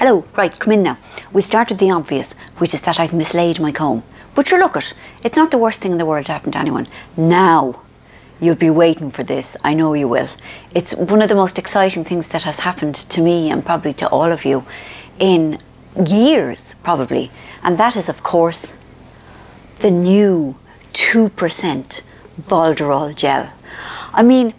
Hello, right, come in now. We start with the obvious, which is that I've mislaid my comb. But sure, look it's not the worst thing in the world to happen to anyone. Now, you'll be waiting for this, I know you will. It's one of the most exciting things that has happened to me and probably to all of you in years, probably. And that is, of course, the new 2% Balderol gel. I mean,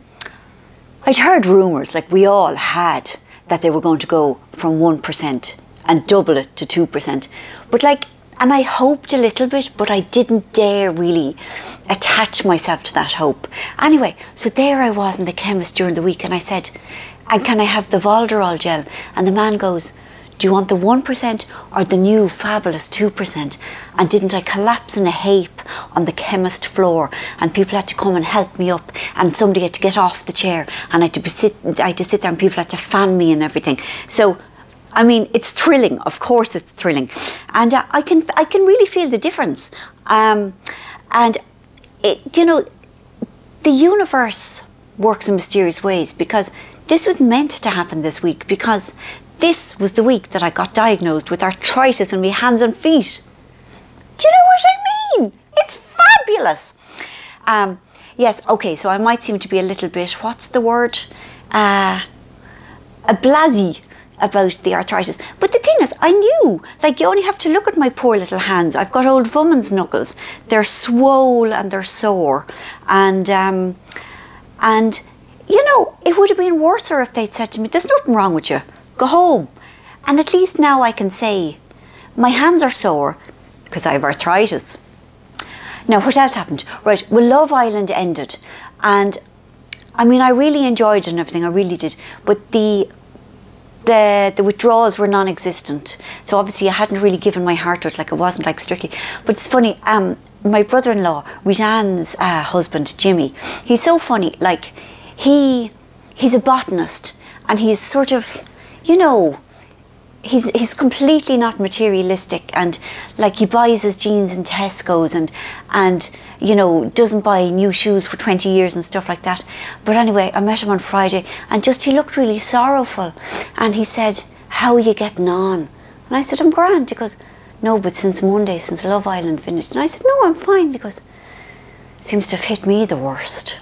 I'd heard rumours, like we all had, that they were going to go from 1% and double it to 2%. But like, and I hoped a little bit, but I didn't dare really attach myself to that hope. Anyway, so there I was in the chemist during the week and I said, and can I have the Balderol gel? And the man goes, do you want the 1% or the new fabulous 2%? And didn't I collapse in a heap on the chemist floor and people had to come and help me up and somebody had to get off the chair and I had to sit there and people had to fan me and everything. So, I mean, it's thrilling. Of course it's thrilling. And I can really feel the difference. And, you know, the universe works in mysterious ways because this was meant to happen this week because this was the week that I got diagnosed with arthritis in my hands and feet. Do you know what I mean? It's fabulous. Yes, okay, so I might seem to be a little bit, what's the word? A blasé about the arthritis. But the thing is, I knew, like you only have to look at my poor little hands. I've got old woman's knuckles. They're swole and they're sore. And you know, it would have been worse if they'd said to me, there's nothing wrong with you. Go home. And at least now I can say, my hands are sore because I have arthritis. Now, what else happened? Right, well, Love Island ended. And, I mean, I really enjoyed it and everything, I really did. But the withdrawals were non-existent. So obviously I hadn't really given my heart to it, like it wasn't like strictly. But it's funny, my brother-in-law, Ritan's husband, Jimmy, he's so funny. Like, he's a botanist and he's sort of, you know, he's completely not materialistic and like he buys his jeans in Tesco's and you know, doesn't buy new shoes for 20 years and stuff like that. But anyway, I met him on Friday and just he looked really sorrowful and he said, how are you getting on? And I said, I'm grand. He goes, no, but since Monday, since Love Island finished. And I said, no, I'm fine. He goes, seems to have hit me the worst.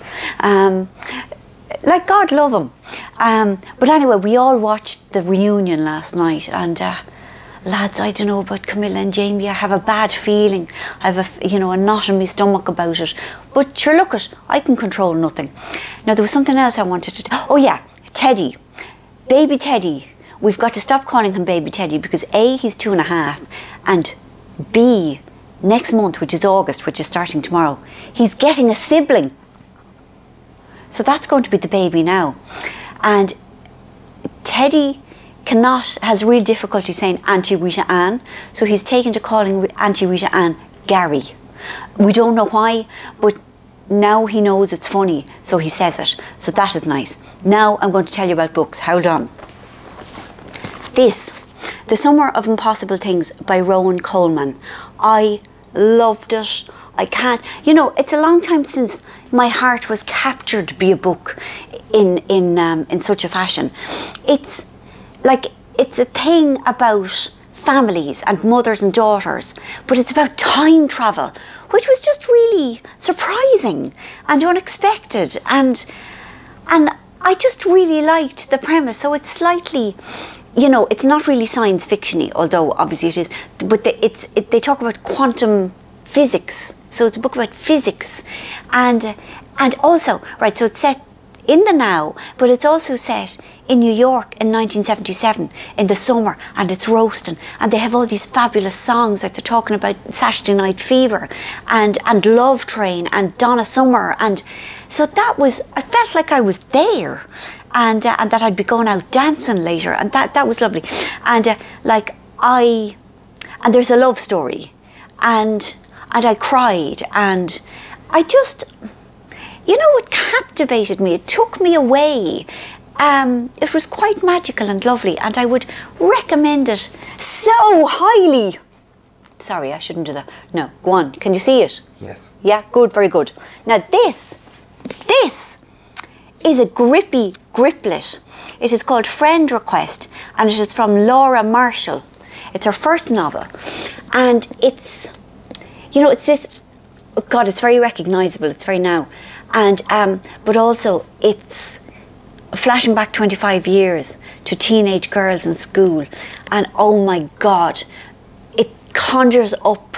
Like, God love him. But anyway, we all watched the reunion last night and lads, I don't know about Camilla and Jamie, I have a bad feeling. I have a, you know, a knot in my stomach about it. But sure, look it, I can control nothing. Now, there was something else I wanted to, oh yeah, Teddy, baby Teddy. We've got to stop calling him baby Teddy because A, he's 2.5 and B, next month, which is August, which is starting tomorrow, he's getting a sibling. So that's going to be the baby now. And Teddy has real difficulty saying Auntie Rita Ann, so he's taken to calling Auntie Rita Ann Gary. We don't know why, but now he knows it's funny, so he says it. So that is nice. Now I'm going to tell you about books. Hold on. This, The Summer of Impossible Things by Rowan Coleman. I loved it. I can't, you know, it's a long time since my heart was captured by a book in such a fashion. It's like, it's a thing about families and mothers and daughters, but it's about time travel, which was just really surprising and unexpected. And I just really liked the premise. So it's slightly, you know, it's not really science fiction-y, although obviously it is, but they talk about quantum physics. So it's a book about physics and also, right, so it's set in the now, but it's also set in New York in 1977 in the summer, and it's roasting and they have all these fabulous songs, like they're talking about Saturday Night Fever and Love Train and Donna Summer, and so that was, I felt like I was there and that I'd be going out dancing later, and that was lovely. And and there's a love story and I cried and I just, you know, it captivated me, it took me away. It was quite magical and lovely, and I would recommend it so highly. Sorry, I shouldn't do that. No, go on. Can you see it? Yes. Yeah, good, very good. Now this is a grippy griplet. It is called Friend Request, and it is from Laura Marshall. It's her first novel, and it's, you know, it's this, oh God, it's very recognisable, it's very now, and but also it's flashing back 25 years to teenage girls in school, and oh my God, it conjures up,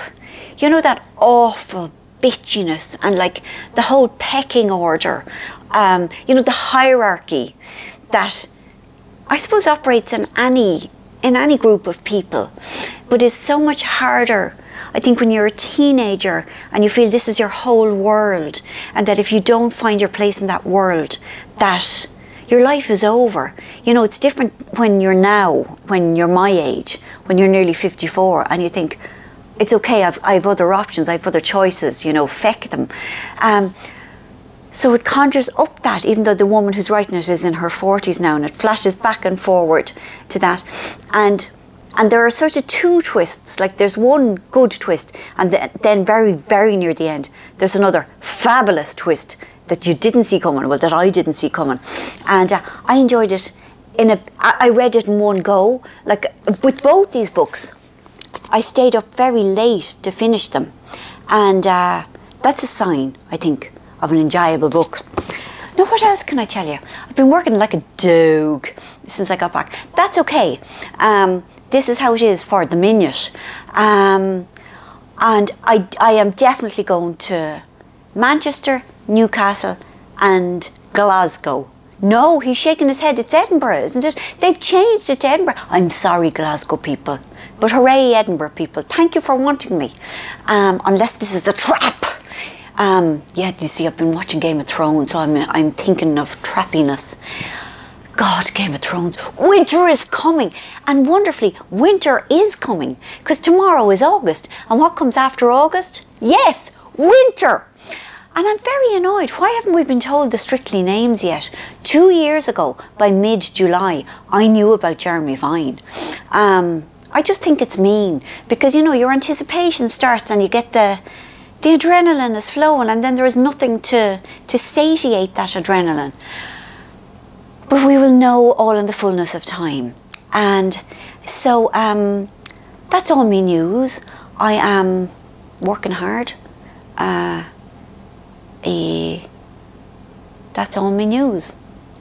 you know, that awful bitchiness and like the whole pecking order, you know, the hierarchy that I suppose operates in any group of people, but is so much harder, I think, when you're a teenager and you feel this is your whole world, and that if you don't find your place in that world, that your life is over. You know, it's different when you're my age, when you're nearly 54, and you think, it's okay, I have other options, I have other choices, you know, feck them. So it conjures up that, even though the woman who's writing it is in her 40s now, and it flashes back and forward to that. And there are sort of two twists, like there's one good twist, and then very, very near the end, there's another fabulous twist that you didn't see coming, well, that I didn't see coming. And I enjoyed it I read it in one go. Like with both these books, I stayed up very late to finish them. And that's a sign, I think, of an enjoyable book. Now, what else can I tell you? I've been working like a dog since I got back. That's okay. This is how it is for the minute. And I am definitely going to Manchester, Newcastle and Glasgow. No, he's shaking his head. It's Edinburgh, isn't it? They've changed it to Edinburgh. I'm sorry, Glasgow people. But hooray, Edinburgh people. Thank you for wanting me. Unless this is a trap. Yeah, you see, I've been watching Game of Thrones, so I'm thinking of trappiness. God, Game of Thrones. Winter is coming. And wonderfully, winter is coming. Because tomorrow is August. And what comes after August? Yes, winter. And I'm very annoyed. Why haven't we been told the Strictly names yet? 2 years ago, by mid-July, I knew about Jeremy Vine. I just think it's mean. Because, you know, your anticipation starts and you get the adrenaline is flowing, and then there is nothing to satiate that adrenaline. But we will know all in the fullness of time. And so that's all me news. I am working hard. That's all me news.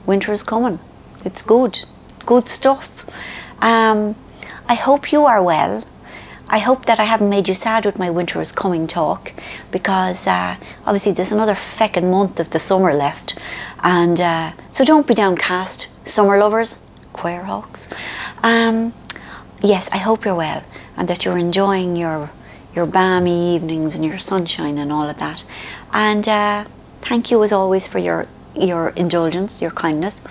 Winter is coming. It's good. Good stuff. I hope you are well. I hope that I haven't made you sad with my winter is coming talk, because obviously there's another feckin' month of the summer left. And so don't be downcast, summer lovers, queer hawks. Yes, I hope you're well and that you're enjoying your balmy evenings and your sunshine and all of that. And thank you as always for your indulgence, your kindness.